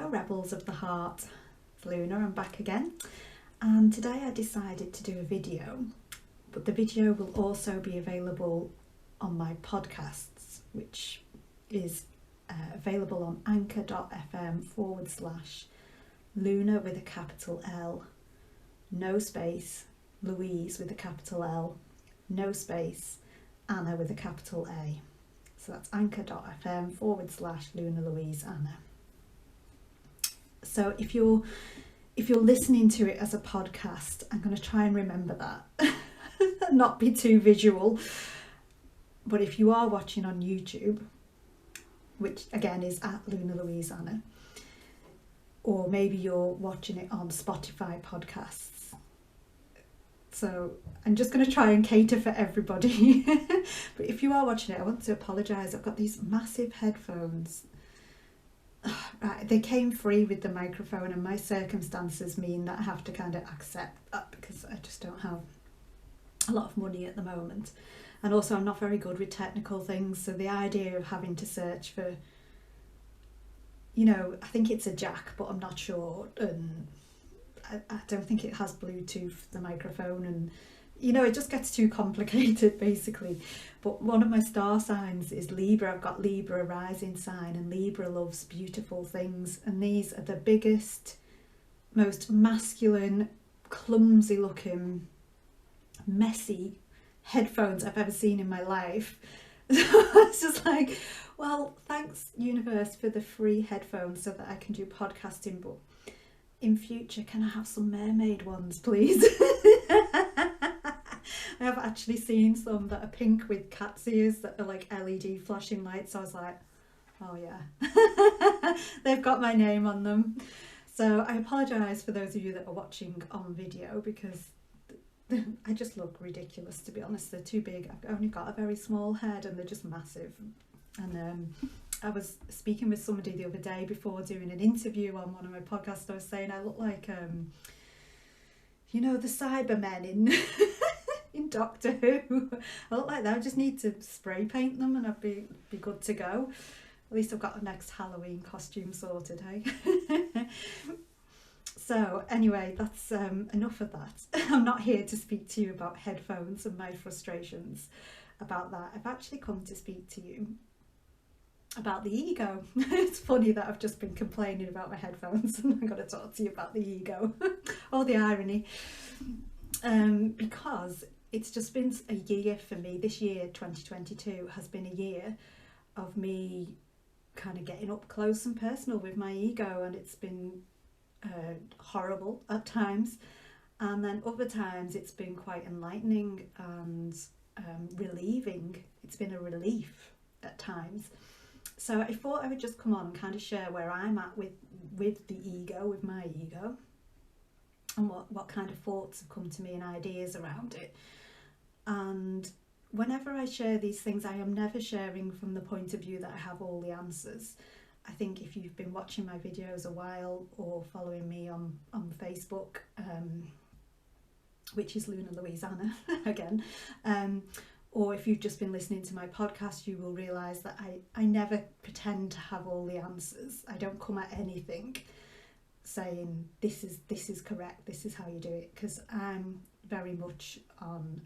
Hello Rebels of the Heart, it's Luna, I'm back again, and today I decided to do a video, but the video will also be available on my podcasts, which is available on anchor.fm/Luna with a capital L, no space, Louise with a capital L, no space, Anna with a capital A. So that's anchor.fm/Luna Louise Anna. So if you're listening to it as a podcast, I'm going to try and remember that, not be too visual. But if you are watching on YouTube, which again is at Luna Louise Anna, or maybe you're watching it on Spotify podcasts. So I'm just going to try and cater for everybody. But if you are watching it, I want to apologise. I've got these massive headphones. Right, they came free with the microphone, and my circumstances mean that I have to kind of accept that because I just don't have a lot of money at the moment. And also I'm not very good with technical things, so the idea of having to search for, I think it's a jack, but I'm not sure, and I don't think it has Bluetooth, the microphone, and it just gets too complicated basically. But one of my star signs is Libra. I've got Libra rising sign, and Libra loves beautiful things, and these are the biggest, most masculine, clumsy looking, messy headphones I've ever seen in my life. So it's just like, well, thanks universe for the free headphones so that I can do podcasting, but in future can I have some mermaid ones please? I have actually seen some that are pink with cat's ears that are like LED flashing lights. So I was like, oh yeah, they've got my name on them. So I apologise for those of you that are watching on video because I just look ridiculous, to be honest. They're too big. I've only got a very small head and they're just massive. And I was speaking with somebody the other day before doing an interview on one of my podcasts. I was saying I look like, the Cybermen in in Doctor Who. I look like that. I just need to spray paint them and I'd be good to go. At least I've got the next Halloween costume sorted, hey? So anyway, that's enough of that. I'm not here to speak to you about headphones and my frustrations about that. I've actually come to speak to you about the ego. It's funny that I've just been complaining about my headphones and I'm going to talk to you about the ego. Oh, the irony. Because it's just been a year for me. This year, 2022, has been a year of me kind of getting up close and personal with my ego, and it's been horrible at times, and then other times it's been quite enlightening and relieving. It's been a relief at times. So I thought I would just come on and kind of share where I'm at with the ego, with my ego, and what kind of thoughts have come to me and ideas around it. And whenever I share these things, I am never sharing from the point of view that I have all the answers. I think if you've been watching my videos a while or following me on Facebook, which is Luna Louise Anna again, or if you've just been listening to my podcast, you will realise that I never pretend to have all the answers. I don't come at anything saying this is correct, this is how you do it, because I'm very much on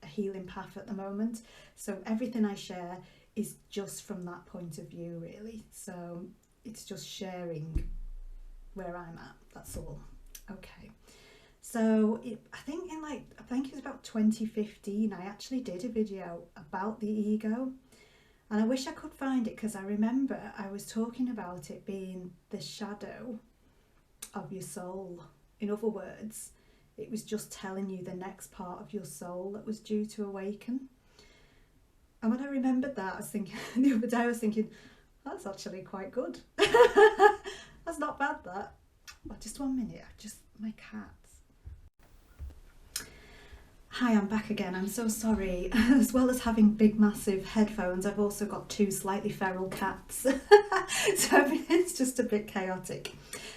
a healing path at the moment. So everything I share is just from that point of view, really. So it's just sharing where I'm at, that's all. Okay. So I think it was about 2015, I actually did a video about the ego, and I wish I could find it because I remember I was talking about it being the shadow of your soul. In other words, it was just telling you the next part of your soul that was due to awaken. And when I remembered that, I was thinking, the other day I was thinking, that's actually quite good. That's not bad, that. Oh, just 1 minute, my cats. Hi, I'm back again. I'm so sorry. As well as having big, massive headphones, I've also got two slightly feral cats. So it's just a bit chaotic.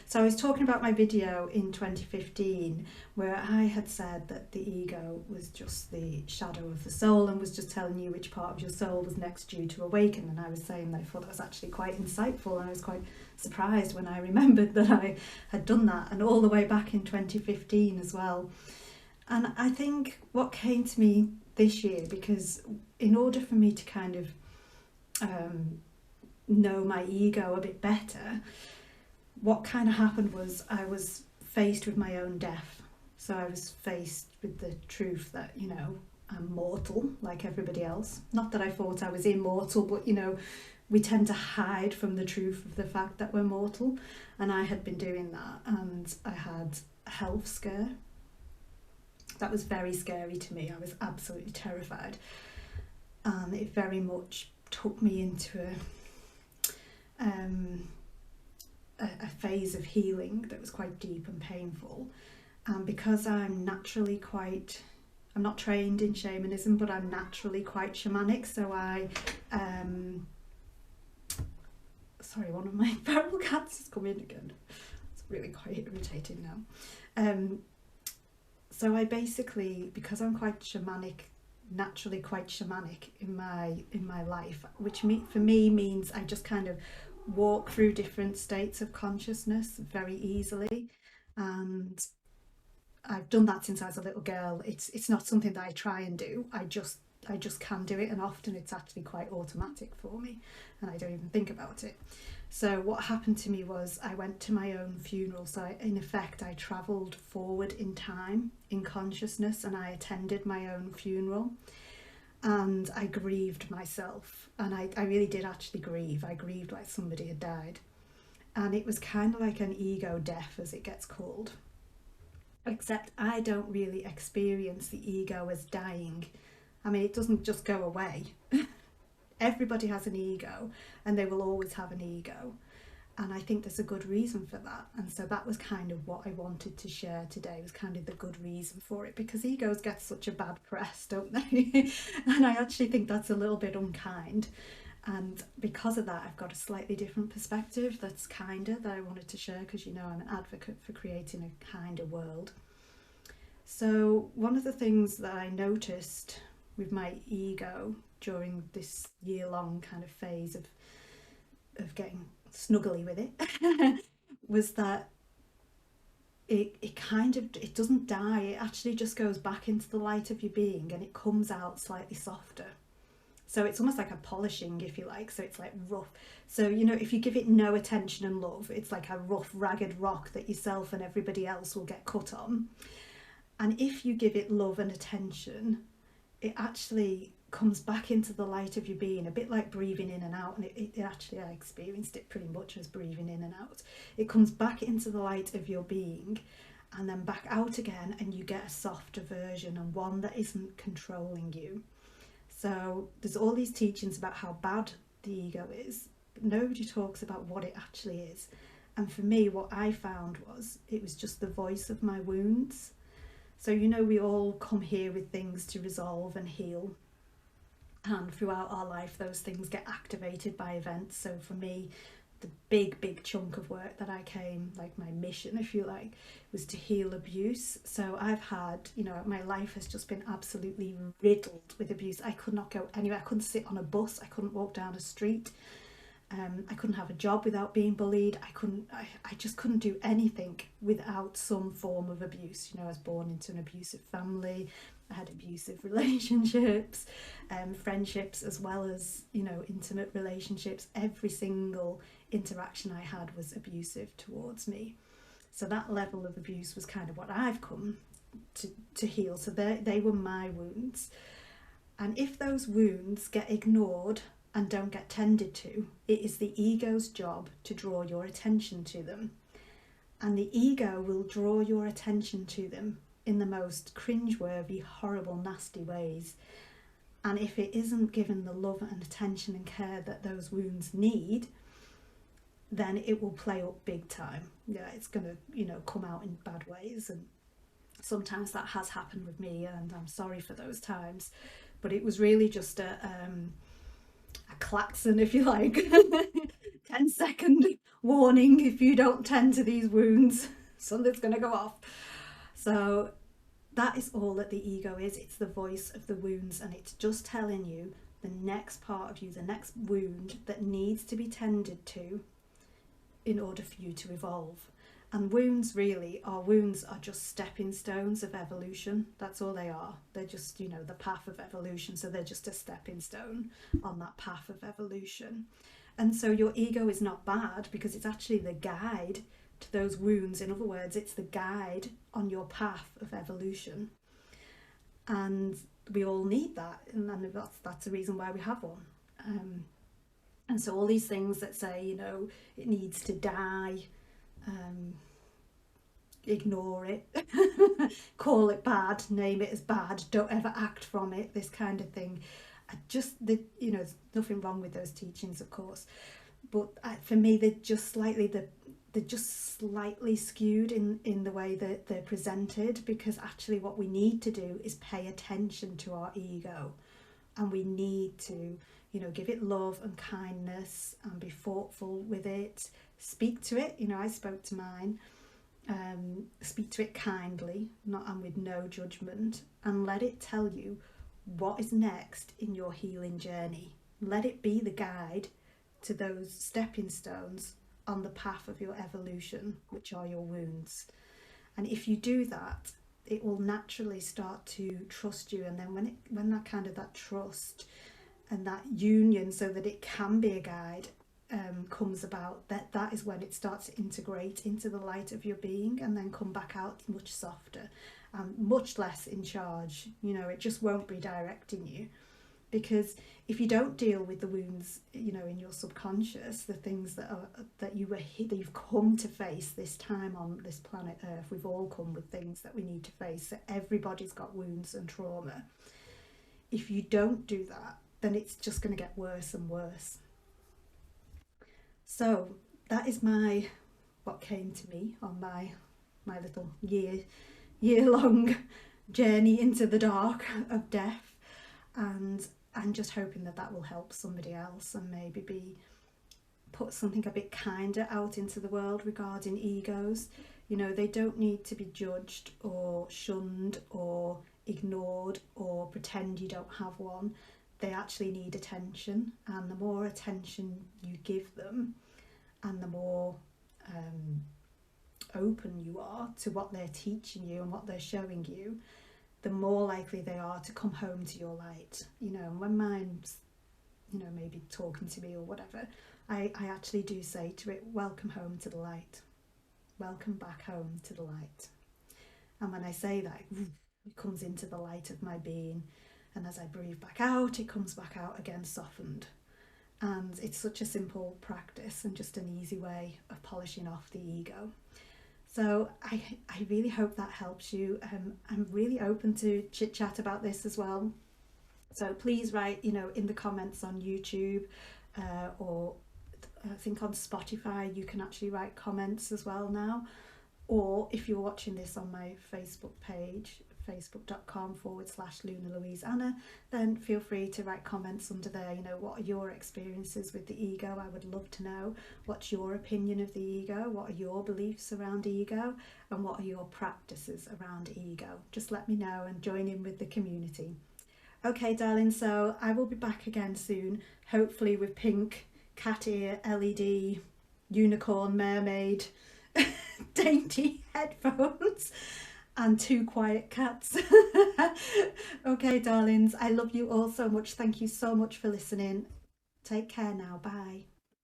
So I was talking about my video in 2015 where I had said that the ego was just the shadow of the soul and was just telling you which part of your soul was next due to awaken. And I was saying that I thought that was actually quite insightful, and I was quite surprised when I remembered that I had done that, and all the way back in 2015 as well. And I think what came to me this year, because in order for me to kind of um, know my ego a bit better, what kind of happened was I was faced with my own death. So I was faced with the truth that, I'm mortal like everybody else. Not that I thought I was immortal, but, we tend to hide from the truth of the fact that we're mortal. And I had been doing that, and I had a health scare. That was very scary to me. I was absolutely terrified, and it very much took me into um, a phase of healing that was quite deep and painful. And because I'm not trained in shamanism, but I'm naturally quite shamanic. So sorry, one of my feral cats has come in again. It's really quite irritating now. So I basically, because I'm quite shamanic, naturally quite shamanic in my life, which for me means I just kind of walk through different states of consciousness very easily, and I've done that since I was a little girl. It's not something that I try and do. I just can do it, and often it's actually quite automatic for me, and I don't even think about it. So what happened to me was I went to my own funeral. So in effect, I travelled forward in time in consciousness, and I attended my own funeral, and I grieved myself, and I really did actually grieve. I grieved like somebody had died, and it was kind of like an ego death, as it gets called. Except I don't really experience the ego as dying. I mean, it doesn't just go away. Everybody has an ego, and they will always have an ego. And I think there's a good reason for that. And so that was kind of what I wanted to share today, was kind of the good reason for it, because egos get such a bad press, don't they? And I actually think that's a little bit unkind. And because of that, I've got a slightly different perspective that's kinder, that I wanted to share, because I'm an advocate for creating a kinder world. So one of the things that I noticed with my ego during this year-long kind of phase of getting snuggly with it was that it doesn't die. It actually just goes back into the light of your being, and it comes out slightly softer. So it's almost like a polishing, if you like. So it's like rough. So, if you give it no attention and love, it's like a rough, ragged rock that yourself and everybody else will get cut on. And if you give it love and attention, it actually comes back into the light of your being, a bit like breathing in and out. And it actually, I experienced it pretty much as breathing in and out. It comes back into the light of your being, and then back out again, and you get a softer version, and one that isn't controlling you. So there's all these teachings about how bad the ego is, but nobody talks about what it actually is. And for me, what I found was it was just the voice of my wounds. So, we all come here with things to resolve and heal. And throughout our life, those things get activated by events. So for me, the big chunk of work that I came, like my mission, if you like, was to heal abuse. So I've had, my life has just been absolutely riddled with abuse. I could not go anywhere. I couldn't sit on a bus. I couldn't walk down a street. I couldn't have a job without being bullied. I just couldn't do anything without some form of abuse. I was born into an abusive family. I had abusive relationships, friendships, as well as, intimate relationships. Every single interaction I had was abusive towards me. So that level of abuse was kind of what I've come to heal. So they were my wounds. And if those wounds get ignored and don't get tended to, it is the ego's job to draw your attention to them. And the ego will draw your attention to them in the most cringeworthy, horrible, nasty ways. And if it isn't given the love and attention and care that those wounds need, then it will play up big time. Yeah, it's going to, come out in bad ways. And Sometimes that has happened with me, and I'm sorry for those times. But it was really just a klaxon, if you like, 10-second warning: if you don't tend to these wounds, something's going to go off. So that is all that the ego is. It's the voice of the wounds, and it's just telling you the next part of you, the next wound that needs to be tended to in order for you to evolve. And wounds are just stepping stones of evolution. That's all they are. They're just, the path of evolution. So they're just a stepping stone on that path of evolution. And so your ego is not bad, because it's actually the guide to those wounds. In other words, it's the guide on your path of evolution. And we all need that. And that's the reason why we have one. And so all these things that say, it needs to die, ignore it, call it bad, name it as bad, don't ever act from it, this kind of thing. There's nothing wrong with those teachings, of course, but for me, they're just slightly skewed in the way that they're presented, because actually what we need to do is pay attention to our ego, and we need to give it love and kindness and be thoughtful with it. Speak to it. I spoke to mine. Speak to it kindly, not and with no judgment, and let it tell you what is next in your healing journey. Let it be the guide to those stepping stones on the path of your evolution, which are your wounds. And if you do that, it will naturally start to trust you. And then when that trust and that union, so that it can be a guide, comes about, that is when it starts to integrate into the light of your being, and then come back out much softer and much less in charge. It just won't be directing you, because if you don't deal with the wounds, in your subconscious, the things that you've come to face this time on this planet Earth, we've all come with things that we need to face. So everybody's got wounds and trauma. If you don't do that, then it's just going to get worse and worse. So that is what came to me on my little year long journey into the dark of death, and I'm just hoping that will help somebody else, and maybe put something a bit kinder out into the world regarding egos. They don't need to be judged or shunned or ignored or pretend you don't have one. They actually need attention, and the more attention you give them, and the more open you are to what they're teaching you and what they're showing you, the more likely they are to come home to your light. And when mine's, maybe talking to me or whatever, I actually do say to it, welcome home to the light. Welcome back home to the light. And when I say that, it comes into the light of my being. And as I breathe back out, it comes back out again softened. And it's such a simple practice and just an easy way of polishing off the ego. So I really hope that helps you. I'm really open to chit chat about this as well. So please write, in the comments on YouTube, or I think on Spotify you can actually write comments as well now. Or if you're watching this on my Facebook page, facebook.com/Luna Louise Anna, then feel free to write comments under there. What are your experiences with the ego? I would love to know. What's your opinion of the ego? What are your beliefs around ego? And what are your practices around ego? Just let me know and join in with the community. Okay, darling, so I will be back again soon, hopefully with pink cat ear LED unicorn mermaid dainty headphones and 2 quiet cats. Okay, darlings, I love you all so much. Thank you so much for listening. Take care now. Bye.